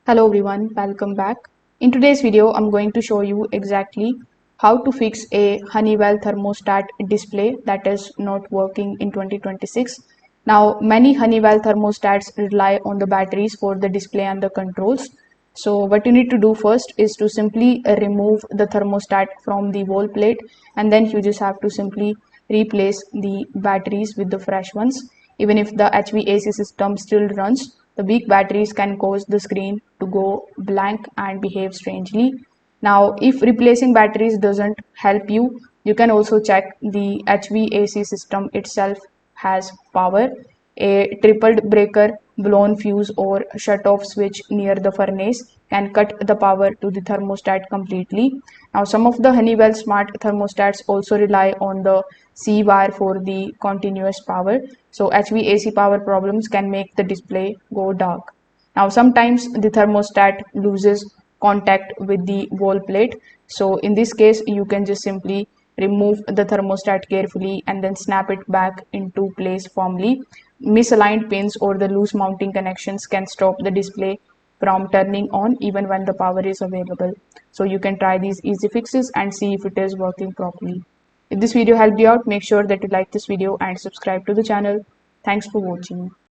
Hello everyone, welcome back. In today's video, I'm going to show you exactly how to fix a Honeywell thermostat display that is not working in 2026. Now, many Honeywell thermostats rely on the batteries for the display and the controls. So what you need to do first is to simply remove the thermostat from the wall plate, and then you just have to simply replace the batteries with the fresh ones. Even if the HVAC system still runs, the weak batteries can cause the screen to go blank and behave strangely. Now, if replacing batteries doesn't help you, you can also check the HVAC system itself has power. A tripled breaker, blown fuse, or shut off switch near the furnace can cut the power to the thermostat completely. Now, some of the Honeywell smart thermostats also rely on the C wire for the continuous power. So, HVAC power problems can make the display go dark. Now, sometimes the thermostat loses contact with the wall plate. So, in this case, you can just simply remove the thermostat carefully and then snap it back into place firmly. Misaligned pins or the loose mounting connections can stop the display from turning on even when the power is available. So, you can try these easy fixes and see if it is working properly. If this video helped you out, make sure that you like this video and subscribe to the channel. Thanks for watching.